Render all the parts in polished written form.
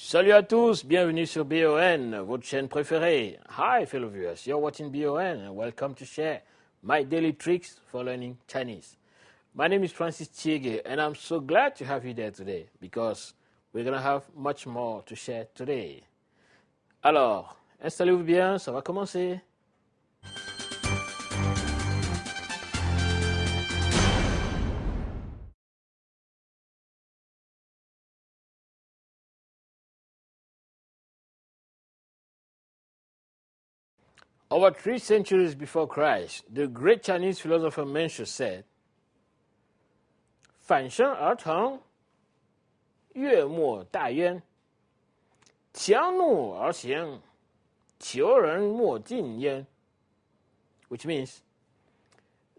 Salut à tous, bienvenue sur BON, votre chaîne préférée. Hi fellow viewers, you're watching BON and welcome to share my daily tricks for learning Chinese. My name is Francis Tchiégué and I'm so glad to have you there today because we're going to have much more to share today. Alors, installez-vous bien, ça va commencer. Over 3 centuries before Christ, the great Chinese philosopher Mencius said, 反身而成，跃莫大渊；强怒而行，求人莫近焉. Which means,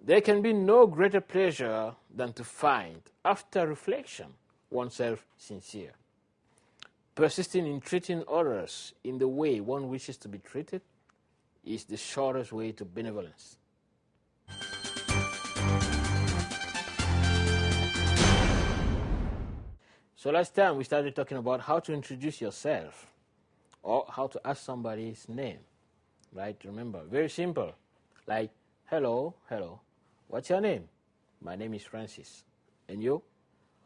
there can be no greater pleasure than to find, after reflection, oneself sincere. Persisting in treating others in the way one wishes to be treated is the shortest way to benevolence. So last time we started talking about how to introduce yourself or how to ask somebody's name, right? Remember, very simple, like, hello, what's your name? My name is Francis. And you?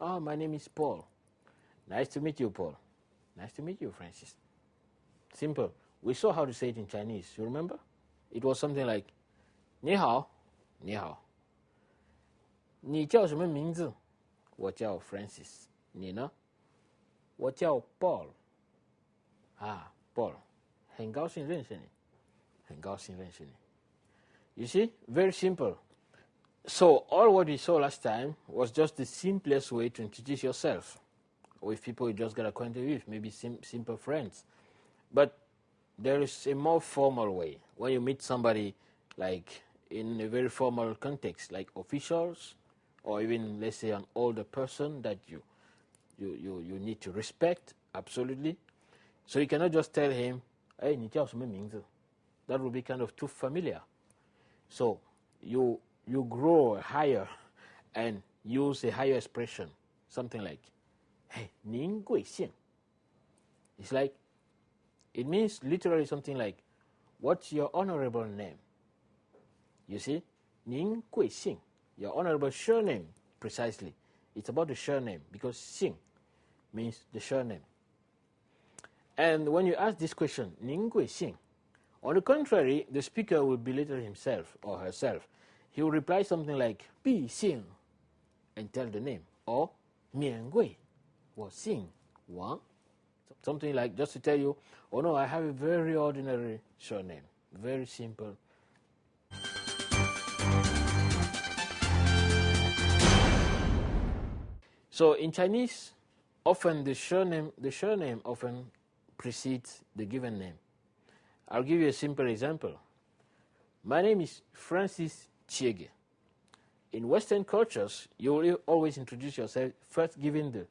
Oh, my name is Paul. Nice to meet you, Paul. Nice to meet you, Francis. Simple. We saw how to say it in Chinese. You remember? It was something like, 你好,你好. 你叫什么名字? 我叫 Francis. 你呢? 我叫 Paul. Paul. 很高兴认识你. 很高兴认识你. You see? Very simple. So all what we saw last time was just the simplest way to introduce yourself with people you just got acquainted with, maybe simple friends. But there is a more formal way. When you meet somebody like in a very formal context, like officials, or even, let's say, an older person that you need to respect, absolutely. So you cannot just tell him, hey, 你叫什么名字? That would be kind of too familiar. So you grow higher and use a higher expression, something like, hey, 您贵姓? It's like, it means literally something like, what's your honorable name? You see? 您贵姓? Your honorable surname, precisely. It's about the surname because 姓 means the surname. And when you ask this question, 您贵姓? On the contrary, the speaker will belittle himself or herself. He will reply something like 毕姓 and tell the name, or 免贵, 我姓王. Something like just to tell you, oh no, I have a very ordinary surname, very simple. So in Chinese, often the surname often precedes the given name. I'll give you a simple example. My name is Francis Tchiégué. In Western cultures, you will always introduce yourself first giving the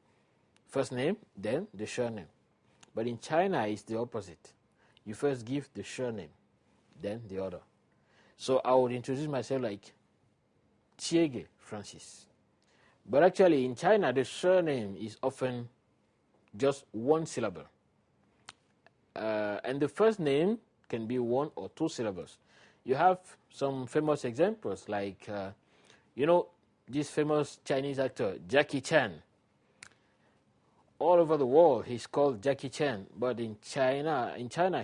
first name, then the surname. But in China, it's the opposite. You first give the surname, then the other. So I would introduce myself like Tchiégué Francis. But actually, in China, the surname is often just one syllable. And the first name can be 1 or 2 syllables. You have some famous examples like, this famous Chinese actor, Jackie Chan. All over the world, he's called Jackie Chan. But in China,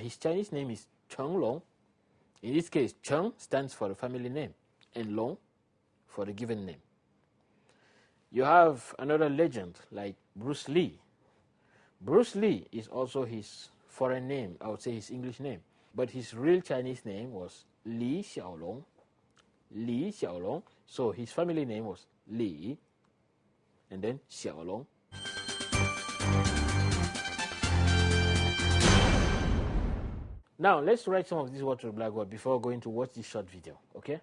his Chinese name is Cheng Long. In this case, Cheng stands for the family name, and Long for the given name. You have another legend like Bruce Lee. Bruce Lee is also his foreign name, I would say his English name. But his real Chinese name was Li Xiaolong. Li Xiaolong. So his family name was Li, and then Xiaolong. Now, let's write some of these words to the blackboard before going to watch this short video, okay?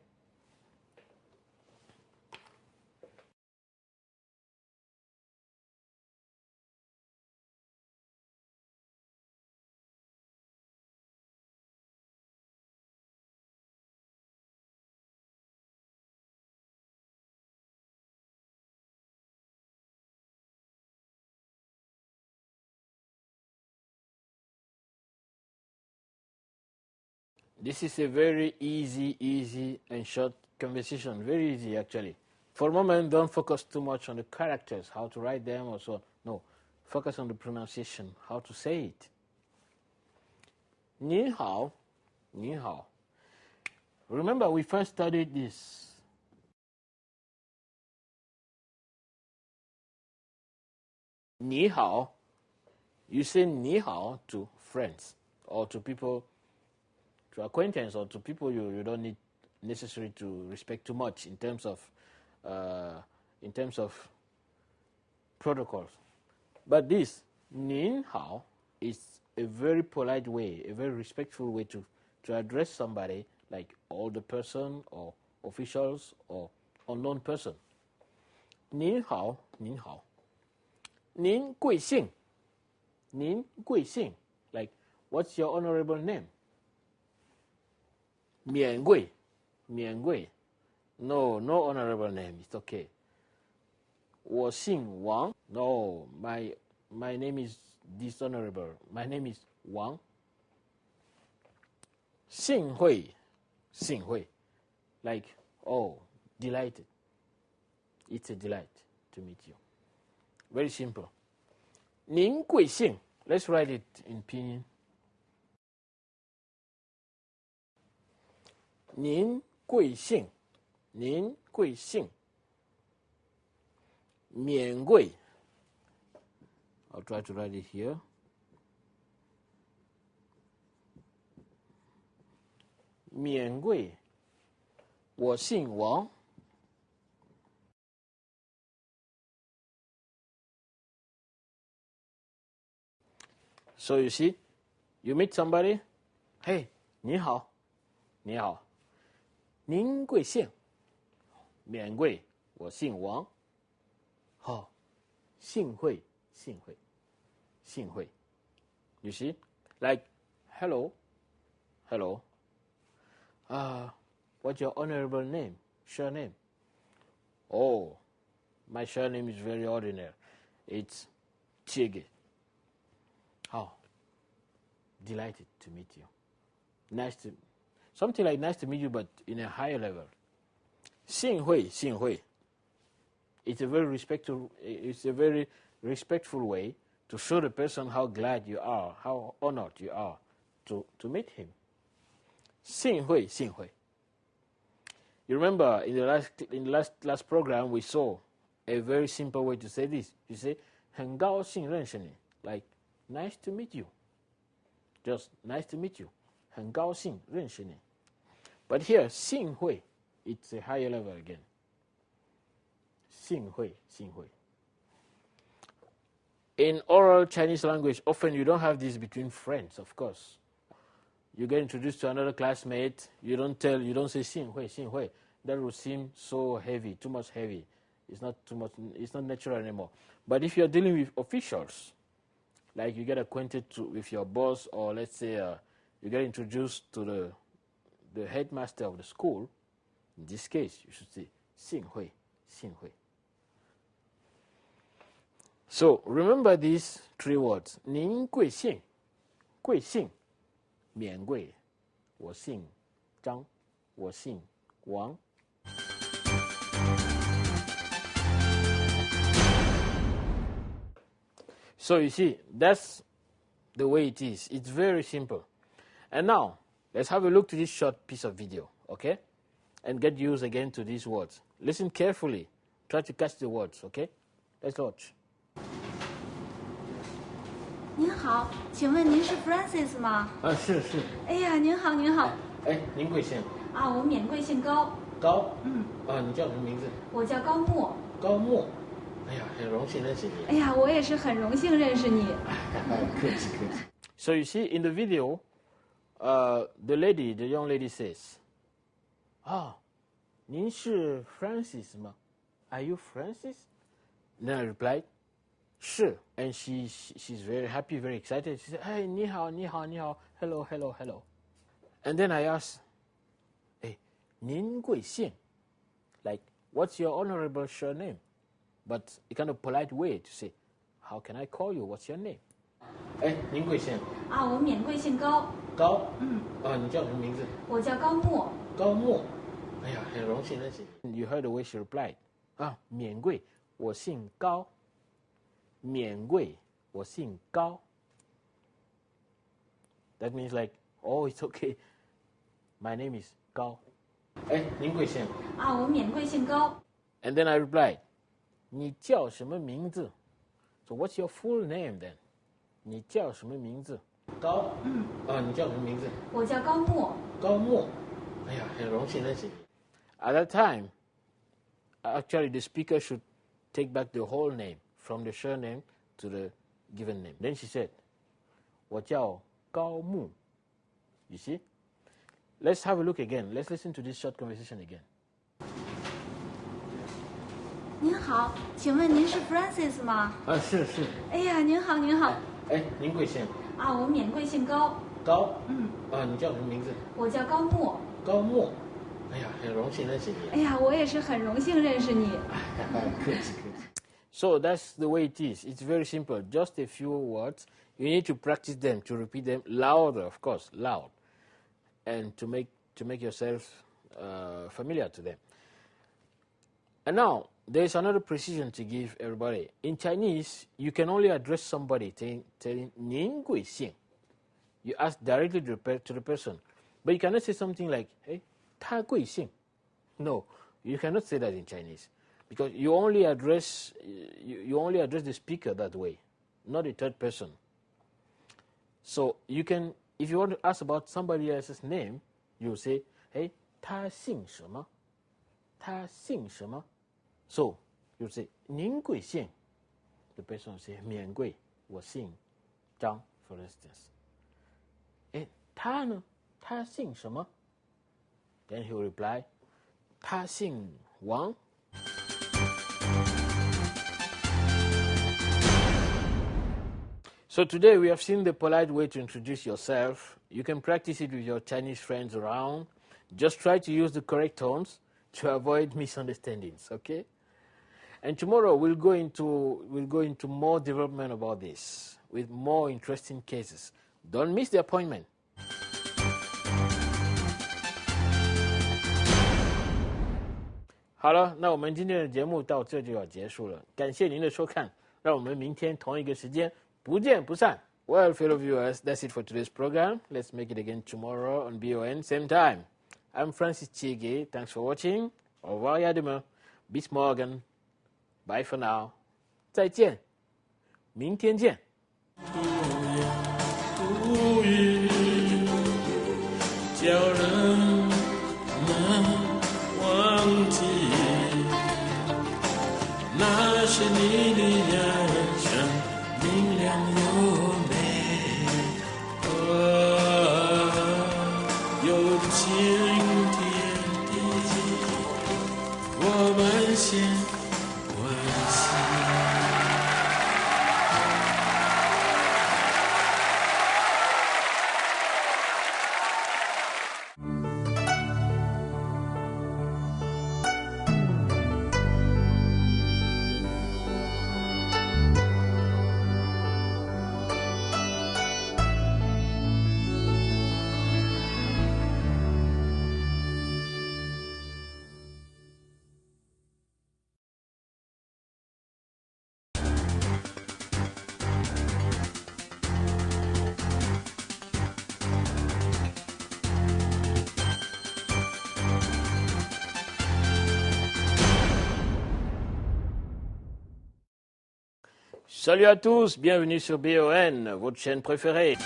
This is a very easy and short conversation. Very easy, actually. For a moment, don't focus too much on the characters, how to write them or so on. No, focus on the pronunciation, how to say it. 你好,你好. Remember, we first studied this. 你好. You say 你好 to friends or to people, to acquaintance or to people you don't need necessary to respect too much in terms of protocols. But this 您好 is a very polite way, a very respectful way to address somebody, like older person or officials or unknown person. 您好,您好. 您贵姓? 您贵姓? Like, what's your honorable name? 免贵, 免贵. No honorable name. It's okay. 我姓王. No, my name is dishonorable. My name is Wang. 幸会, 幸会. Like, oh, delighted. It's a delight to meet you. Very simple. 您贵姓? Let's write it in pinyin. 您贵姓? 您贵姓? 免贵. I'll try to write it here. 免贵. 我姓王. So you see, you meet somebody, hey, 你好,你好. 您贵姓? 免贵,我姓王. 好,幸会,幸会,幸会. You see, like, hello, hello. What's your honorable name, surname? Oh, my surname is very ordinary. It's Tchiégué. Oh, delighted to meet you. Something like nice to meet you, but in a higher level. 幸会,幸会. It's a very respectful way to show the person how glad you are, how honored you are to meet him. 幸会,幸会. You remember in the last program we saw a very simple way to say this. You say 很高兴认识你, like nice to meet you. Just nice to meet you. 很高兴认识你. But here 幸会, it's a higher level again. 幸会,幸会. In oral Chinese language, often you don't have this between friends, of course. You get introduced to another classmate, you don't say 幸会,幸会. That would seem so heavy, too much heavy. It's not natural anymore. But if you're dealing with officials, like you get acquainted with your boss, or let's say you get introduced to the headmaster of the school, in this case, you should say 幸会,幸会. So remember these three words. 您贵姓? 贵姓? 免贵. 我姓张. 我姓王. So you see, that's the way it is. It's very simple. And now, let's have a look to this short piece of video, okay? And get used again to these words. Listen carefully. Try to catch the words, okay? Let's watch. 您好，请问您是 Francis 吗？是。哎呀，您好，您好。哎，您贵姓？我免贵姓高。高？你叫什么名字？我叫高墨。高墨。哎呀，很荣幸认识你。哎呀，我也是很荣幸认识你。客气。So you see, in the video, the young lady says, 您是 Francis 吗？ Are you Francis? Then I replied, 是. And she's very happy, very excited. She said, hey, 你好, hello. And then I asked, hey, 您贵姓? Like, what's your honorable surname? But a kind of polite way to say, how can I call you? What's your name? 您贵姓? 我免贵姓高.高，你叫什么名字？我叫高木。高木。哎呀，很荣幸认识你。You heard the way she replied. 免贵，我姓高。免贵，我姓高。That means like, oh, it's okay. My name is 高。您贵姓？我免贵姓高。And then I replied, 你叫什么名字？ So what's your full name then? 你叫什么名字？高。你叫什么名字？我叫高木。高木。哎呀，很荣幸认识你。At that time, actually the speaker should take back the whole name from the surname to the given name. Then she said, 我叫高木。You see? Let's have a look again. Let's listen to this short conversation again. 您好，请问您是 Francis 吗？是。哎呀，您好，您好。您贵姓？我免贵姓高。高。你叫什么名字？我叫高木。高木。哎呀，很荣幸认识你。哎呀，我也是很荣幸认识你。客气。So that's the way it is. It's very simple. Just a few words. You need to practice them, to repeat them louder, of course, loud, and to make yourself familiar to them. And now, there's another precision to give everybody. In Chinese, you can only address somebody telling 您贵姓. You ask directly to the person. But you cannot say something like, hey, 他贵姓. No, you cannot say that in Chinese. Because you only address the speaker that way, not the third person. So you can, if you want to ask about somebody else's name, you say, hey, 他姓什么? 他姓什么? So you say, 您贵姓? The person will say, 免贵，我姓张 for instance. 他呢？他姓什么? Then he will reply, 他姓王。So today we have seen the polite way to introduce yourself. You can practice it with your Chinese friends around. Just try to use the correct tones to avoid misunderstandings, okay? And tomorrow we'll go into more development about this with more interesting cases. Don't miss the appointment. 好了，那我们今天的节目到这就要结束了。感谢您的收看，让我们明天同一个时间不见不散。Well, fellow viewers, that's it for today's program. Let's make it again tomorrow on BON, same time. I'm Francis Tchiégué. Thanks for watching. Au revoir, à demain. Bis morgen. Bye for now. 再见，明天见。叫人难忘记，那是你的眼神明亮又美，有晴天的我们先。Salut à tous, bienvenue sur BON, votre chaîne préférée.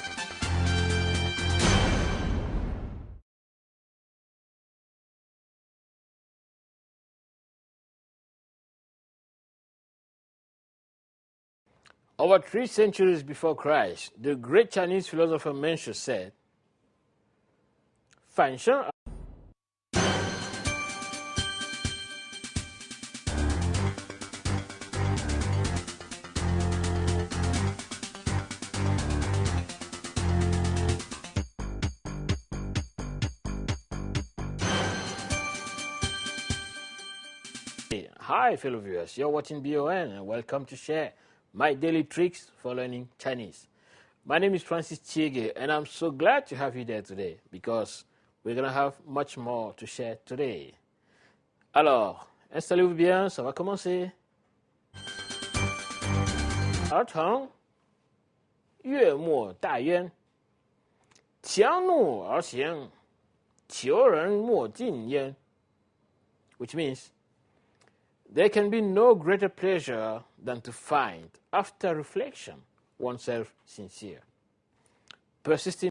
Over 3 centuries before Christ, the great Chinese philosopher Mencius said, 反生而 Hi fellow viewers, you're watching BON and welcome to share my daily tricks for learning Chinese. My name is Francis Tchiégué, and I'm so glad to have you there today because we're going to have much more to share today. Alors, installez-vous bien, ça va commencer. 儿童月末大渊，强怒而行，求人莫近焉。Which means there can be no greater pleasure than to find, after reflection, oneself sincere, persisting